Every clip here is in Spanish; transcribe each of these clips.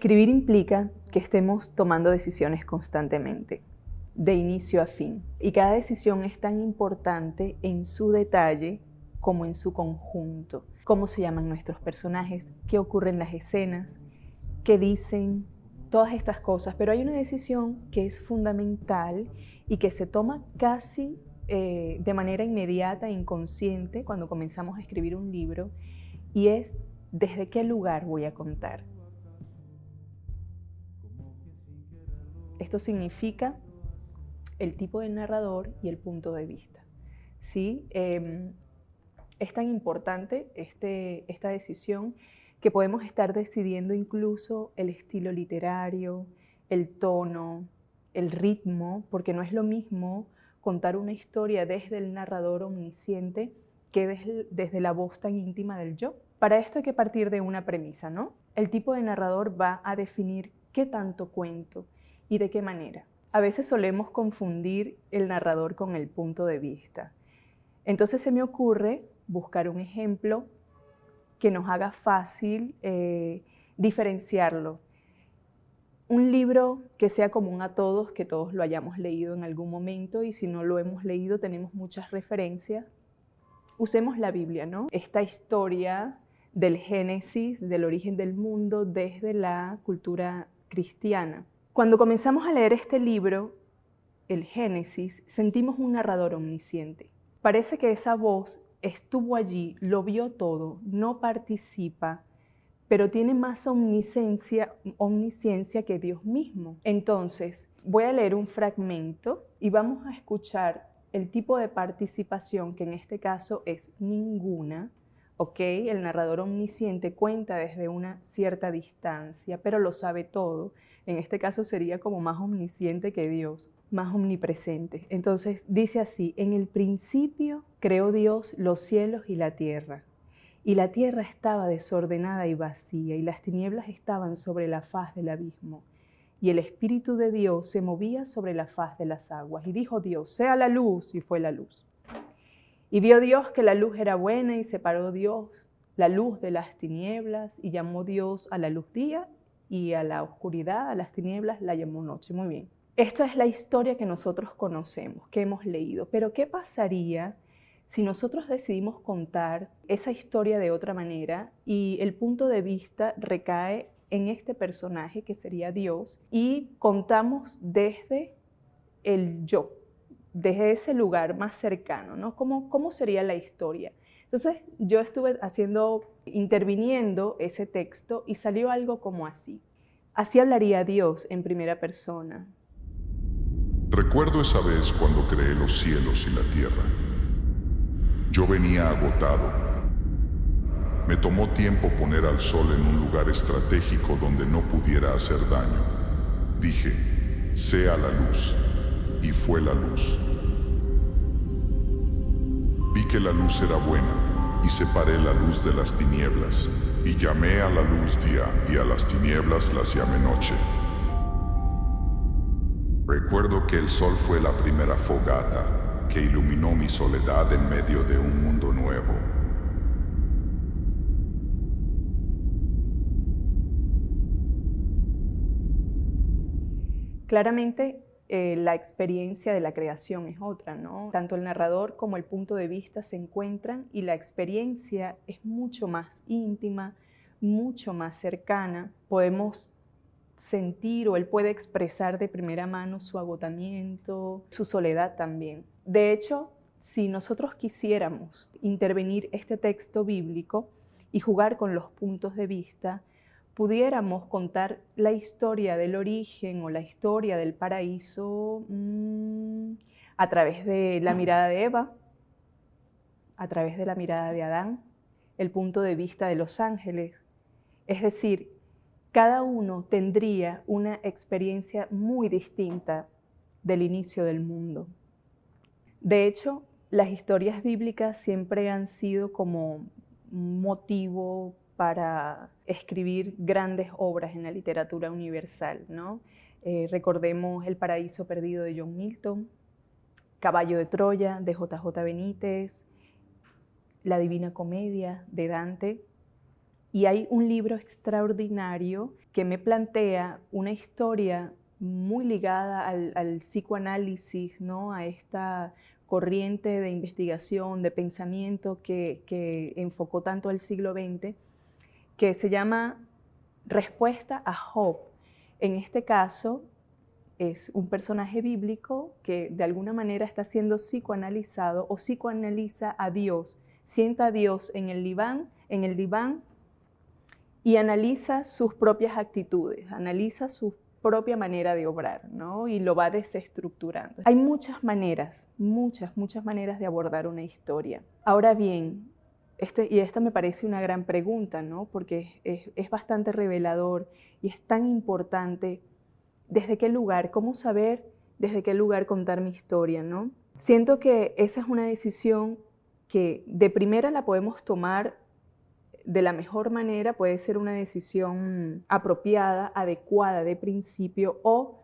Escribir implica que estemos tomando decisiones constantemente, de inicio a fin. Y cada decisión es tan importante en su detalle como en su conjunto. Cómo se llaman nuestros personajes, qué ocurre en las escenas, qué dicen, todas estas cosas. Pero hay una decisión que es fundamental y que se toma casi de manera inmediata e inconsciente cuando comenzamos a escribir un libro, y es desde qué lugar voy a contar. Esto significa el tipo de narrador y el punto de vista. ¿Sí? Es tan importante esta decisión que podemos estar decidiendo incluso el estilo literario, el tono, el ritmo, porque no es lo mismo contar una historia desde el narrador omnisciente que desde la voz tan íntima del yo. Para esto hay que partir de una premisa, ¿no? El tipo de narrador va a definir qué tanto cuento y de qué manera. A veces solemos confundir el narrador con el punto de vista. Entonces se me ocurre buscar un ejemplo que nos haga fácil diferenciarlo. Un libro que sea común a todos, que todos lo hayamos leído en algún momento, y si no lo hemos leído tenemos muchas referencias. Usemos la Biblia, ¿no? Esta historia del Génesis, del origen del mundo desde la cultura cristiana. Cuando comenzamos a leer este libro, el Génesis, sentimos un narrador omnisciente. Parece que esa voz estuvo allí, lo vio todo, no participa, pero tiene más omnisciencia que Dios mismo. Entonces, voy a leer un fragmento y vamos a escuchar el tipo de participación, que en este caso es ninguna. ¿Ok? El narrador omnisciente cuenta desde una cierta distancia, pero lo sabe todo. En este caso sería como más omnisciente que Dios, más omnipresente. Entonces dice así: en el principio creó Dios los cielos y la tierra estaba desordenada y vacía, y las tinieblas estaban sobre la faz del abismo. Y el Espíritu de Dios se movía sobre la faz de las aguas. Y dijo Dios: sea la luz, y fue la luz. Y vio Dios que la luz era buena, y separó Dios la luz de las tinieblas, y llamó Dios a la luz día, y a la oscuridad, a las tinieblas, la llamó noche. Muy bien. Esta es la historia que nosotros conocemos, que hemos leído. Pero ¿qué pasaría si nosotros decidimos contar esa historia de otra manera y el punto de vista recae en este personaje que sería Dios, y contamos desde el yo, desde ese lugar más cercano, ¿no? ¿Cómo sería la historia? Entonces yo estuve interviniendo ese texto y salió algo como así. Así hablaría Dios en primera persona. Recuerdo esa vez cuando creé los cielos y la tierra. Yo venía agotado. Me tomó tiempo poner al sol en un lugar estratégico donde no pudiera hacer daño. Dije: sea la luz. Y fue la luz. Vi que la luz era buena, y separé la luz de las tinieblas, y llamé a la luz día, y a las tinieblas las llamé noche. Recuerdo que el sol fue la primera fogata que iluminó mi soledad en medio de un mundo nuevo. Claramente, la experiencia de la creación es otra, ¿no? Tanto el narrador como el punto de vista se encuentran, y la experiencia es mucho más íntima, mucho más cercana. Podemos sentir, o él puede expresar de primera mano su agotamiento, su soledad también. De hecho, si nosotros quisiéramos intervenir este texto bíblico y jugar con los puntos de vista, pudiéramos contar la historia del origen o la historia del paraíso a través de la mirada de Eva, a través de la mirada de Adán, el punto de vista de los ángeles. Es decir, cada uno tendría una experiencia muy distinta del inicio del mundo. De hecho, las historias bíblicas siempre han sido como un motivo para escribir grandes obras en la literatura universal, ¿no? Recordemos El paraíso perdido de John Milton, Caballo de Troya de J.J. Benítez, La Divina Comedia de Dante. Y hay un libro extraordinario que me plantea una historia muy ligada al psicoanálisis, ¿no? A esta corriente de investigación, de pensamiento que enfocó tanto al siglo XX, que se llama Respuesta a Job. En este caso, es un personaje bíblico que de alguna manera está siendo psicoanalizado o psicoanaliza a Dios, sienta a Dios en el diván y analiza sus propias actitudes, analiza su propia manera de obrar, ¿no? Y lo va desestructurando. Hay muchas maneras de abordar una historia. Ahora bien, esta me parece una gran pregunta, ¿no? Porque es bastante revelador y es tan importante. ¿Desde qué lugar? ¿Cómo saber desde qué lugar contar mi historia, ¿no? Siento que esa es una decisión que de primera la podemos tomar de la mejor manera, puede ser una decisión apropiada, adecuada de principio, o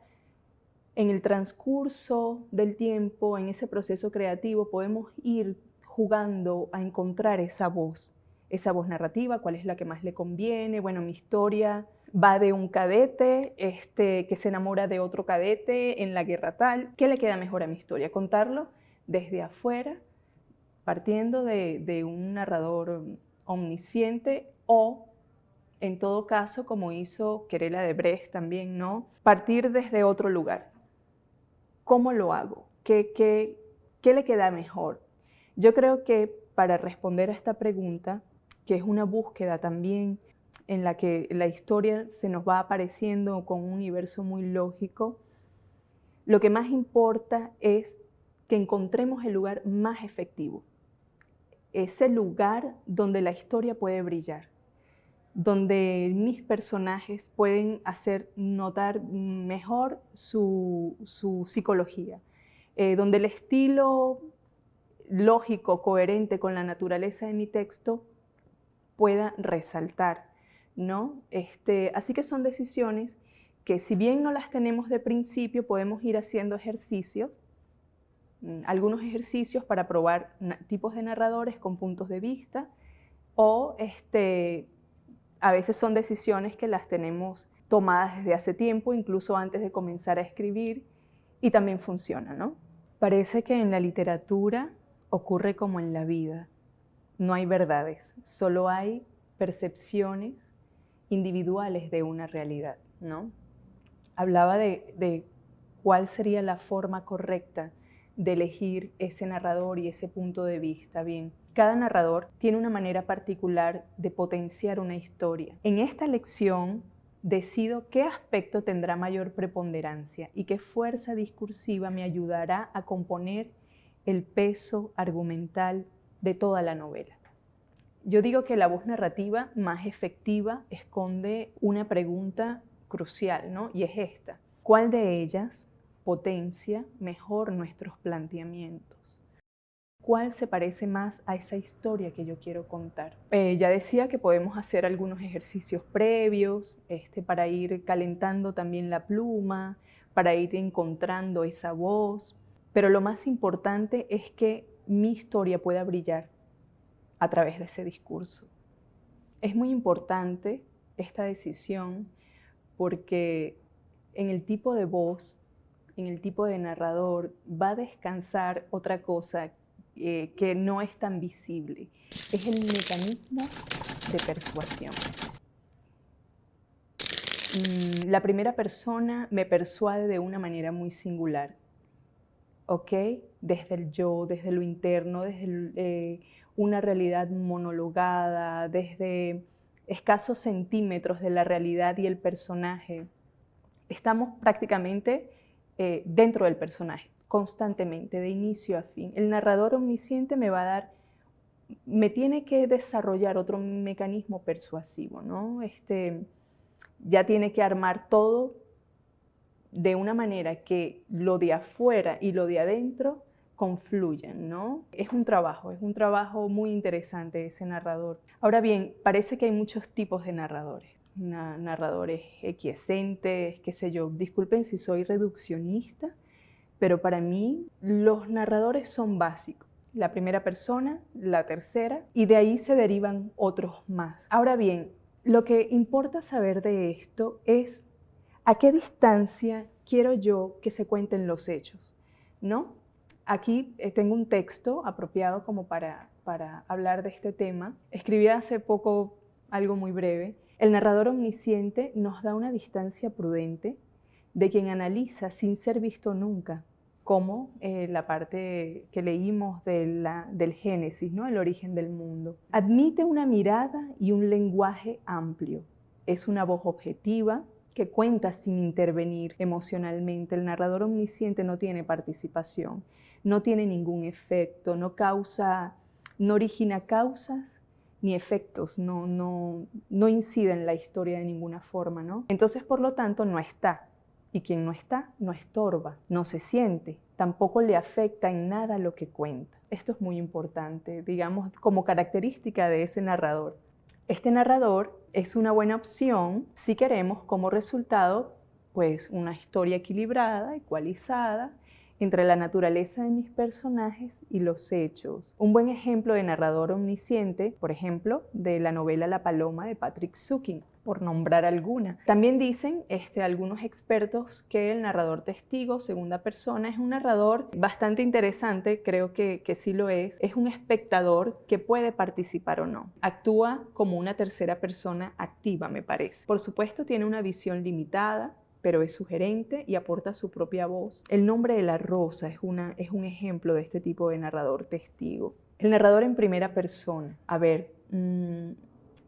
en el transcurso del tiempo, en ese proceso creativo, podemos ir jugando a encontrar esa voz narrativa, cuál es la que más le conviene. Bueno, mi historia va de un cadete que se enamora de otro cadete en la guerra tal. ¿Qué le queda mejor a mi historia? Contarlo desde afuera, partiendo de un narrador omnisciente, o en todo caso, como hizo Querela de Brecht también, ¿no? Partir desde otro lugar. ¿Cómo lo hago? ¿Qué le queda mejor? Yo creo que para responder a esta pregunta, que es una búsqueda también en la que la historia se nos va apareciendo con un universo muy lógico, lo que más importa es que encontremos el lugar más efectivo, ese lugar donde la historia puede brillar, donde mis personajes pueden hacer notar mejor su psicología, donde el estilo lógico, coherente con la naturaleza de mi texto pueda resaltar, ¿no? Así que son decisiones que, si bien no las tenemos de principio, podemos ir haciendo ejercicios, algunos ejercicios para probar tipos de narradores con puntos de vista, o a veces son decisiones que las tenemos tomadas desde hace tiempo, incluso antes de comenzar a escribir, y también funciona, ¿no? Parece que en la literatura ocurre como en la vida. No hay verdades, solo hay percepciones individuales de una realidad, ¿no? Hablaba de cuál sería la forma correcta de elegir ese narrador y ese punto de vista. Bien, cada narrador tiene una manera particular de potenciar una historia. En esta lección decido qué aspecto tendrá mayor preponderancia y qué fuerza discursiva me ayudará a componer el peso argumental de toda la novela. Yo digo que la voz narrativa más efectiva esconde una pregunta crucial, ¿no? Y es esta: ¿cuál de ellas potencia mejor nuestros planteamientos? ¿Cuál se parece más a esa historia que yo quiero contar? Ya decía que podemos hacer algunos ejercicios previos para ir calentando también la pluma, para ir encontrando esa voz, pero lo más importante es que mi historia pueda brillar a través de ese discurso. Es muy importante esta decisión porque en el tipo de voz, en el tipo de narrador, va a descansar otra cosa que no es tan visible. Es el mecanismo de persuasión. La primera persona me persuade de una manera muy singular, ¿ok? Desde el yo, desde lo interno, desde una realidad monologada, desde escasos centímetros de la realidad y el personaje. Estamos prácticamente dentro del personaje, constantemente, de inicio a fin. El narrador omnisciente me tiene que desarrollar otro mecanismo persuasivo, ¿no? Ya tiene que armar todo de una manera que lo de afuera y lo de adentro confluyan, ¿no? Es un trabajo muy interesante ese narrador. Ahora bien, parece que hay muchos tipos de narradores. Narradores equiescentes, qué sé yo. Disculpen si soy reduccionista, pero para mí los narradores son básicos. La primera persona, la tercera, y de ahí se derivan otros más. Ahora bien, Lo que importa saber de esto es a qué distancia quiero yo que se cuenten los hechos, ¿no? Aquí tengo un texto apropiado como para hablar de este tema. Escribí hace poco algo muy breve. El narrador omnisciente nos da una distancia prudente de quien analiza sin ser visto nunca, como la parte que leímos del Génesis, ¿no? El origen del mundo. Admite una mirada y un lenguaje amplio. Es una voz objetiva que cuenta sin intervenir emocionalmente. El narrador omnisciente no tiene participación, no tiene ningún efecto, no origina causas ni efectos, no incide en la historia de ninguna forma, ¿no? Entonces, por lo tanto, no está. Y quien no está, no estorba, no se siente, tampoco le afecta en nada lo que cuenta. Esto es muy importante, digamos, como característica de ese narrador. Este narrador es una buena opción si queremos como resultado, pues, una historia equilibrada, ecualizada, entre la naturaleza de mis personajes y los hechos. Un buen ejemplo de narrador omnisciente, por ejemplo, de la novela La Paloma de Patrick Süskind, por nombrar alguna. También dicen algunos expertos que el narrador testigo, segunda persona, es un narrador bastante interesante, creo que sí lo es un espectador que puede participar o no. Actúa como una tercera persona activa, me parece. Por supuesto, tiene una visión limitada, pero es sugerente y aporta su propia voz. El nombre de la rosa es un ejemplo de este tipo de narrador testigo. El narrador en primera persona. A ver,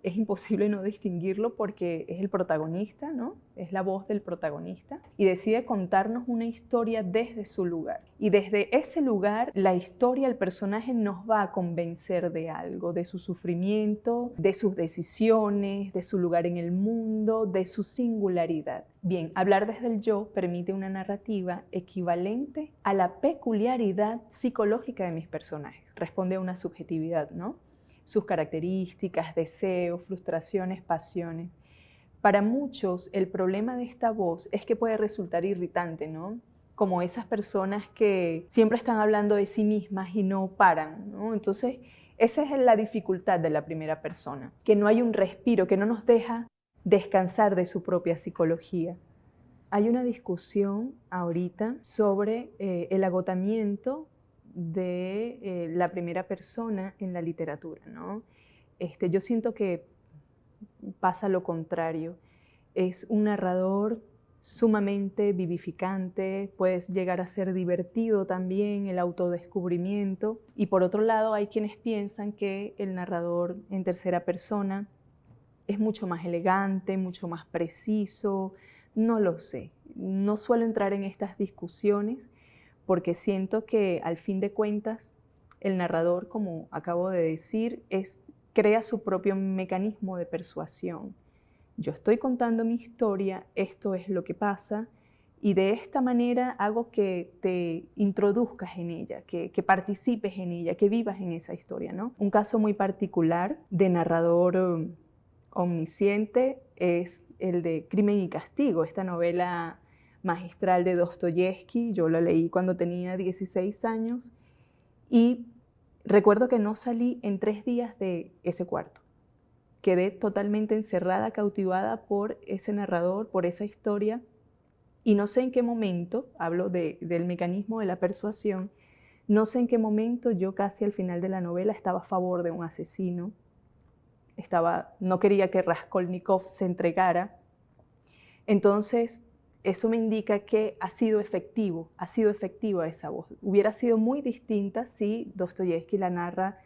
es imposible no distinguirlo porque es el protagonista, ¿no? Es la voz del protagonista y decide contarnos una historia desde su lugar. Y desde ese lugar, la historia, el personaje nos va a convencer de algo, de su sufrimiento, de sus decisiones, de su lugar en el mundo, de su singularidad. Bien, hablar desde el yo permite una narrativa equivalente a la peculiaridad psicológica de mis personajes. Responde a una subjetividad, ¿no? Sus características, deseos, frustraciones, pasiones. Para muchos, el problema de esta voz es que puede resultar irritante, ¿no? Como esas personas que siempre están hablando de sí mismas y no paran, ¿no? Entonces, esa es la dificultad de la primera persona, que no hay un respiro, que no nos deja descansar de su propia psicología. Hay una discusión ahorita sobre el agotamiento de la primera persona en la literatura, ¿no? Yo siento que pasa lo contrario. Es un narrador sumamente vivificante, puede llegar a ser divertido también, el autodescubrimiento. Y por otro lado, hay quienes piensan que el narrador en tercera persona es mucho más elegante, mucho más preciso. No lo sé. No suelo entrar en estas discusiones, porque siento que al fin de cuentas el narrador, como acabo de decir, crea su propio mecanismo de persuasión. Yo estoy contando mi historia, esto es lo que pasa, y de esta manera hago que te introduzcas en ella, que participes en ella, que vivas en esa historia, ¿no? Un caso muy particular de narrador omnisciente es el de Crimen y Castigo, esta novela magistral de Dostoyevsky. Yo la leí cuando tenía 16 años y recuerdo que no salí en 3 días de ese cuarto. Quedé totalmente encerrada, cautivada por ese narrador, por esa historia, y no sé en qué momento, hablo del mecanismo de la persuasión, no sé en qué momento yo casi al final de la novela estaba a favor de un asesino, no quería que Raskolnikov se entregara. Entonces, eso me indica que ha sido efectiva esa voz. Hubiera sido muy distinta si Dostoyevsky la narra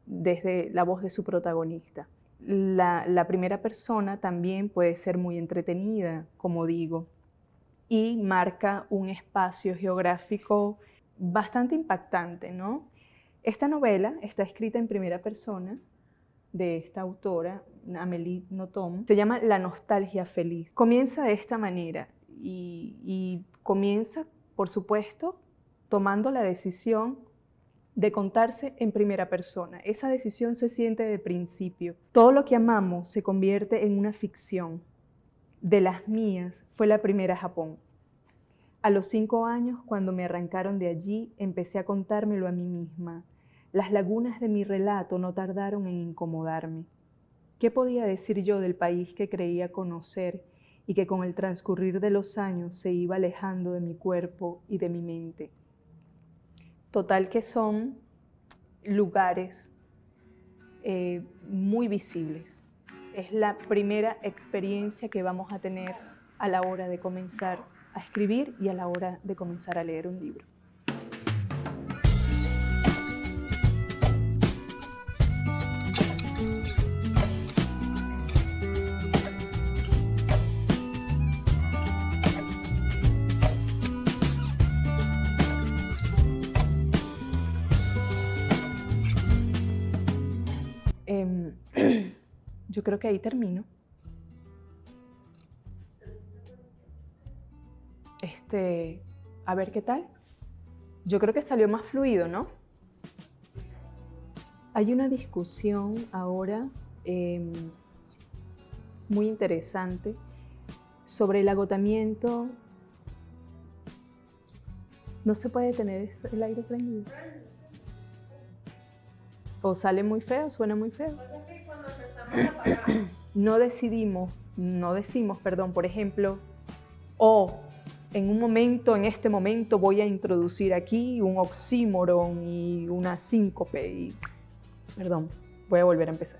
desde la voz de su protagonista. La primera persona también puede ser muy entretenida, como digo, y marca un espacio geográfico bastante impactante, ¿no? Esta novela está escrita en primera persona de esta autora, Amélie Nothomb, se llama La nostalgia feliz. Comienza de esta manera y comienza, por supuesto, tomando la decisión de contarse en primera persona. Esa decisión se siente de principio. Todo lo que amamos se convierte en una ficción. De las mías fue la primera Japón. A los 5 años, cuando me arrancaron de allí, empecé a contármelo a mí misma. Las lagunas de mi relato no tardaron en incomodarme. ¿Qué podía decir yo del país que creía conocer y que con el transcurrir de los años se iba alejando de mi cuerpo y de mi mente? Total que son lugares muy visibles. Es la primera experiencia que vamos a tener a la hora de comenzar a escribir y a la hora de comenzar a leer un libro. Yo creo que ahí termino. A ver qué tal. Yo creo que salió más fluido, ¿no? Hay una discusión ahora muy interesante sobre el agotamiento. No se puede tener el aire prendido. O sale muy feo, suena muy feo. No decimos, por ejemplo, en este momento voy a introducir aquí un oxímoron y una síncope. Perdón, voy a volver a empezar.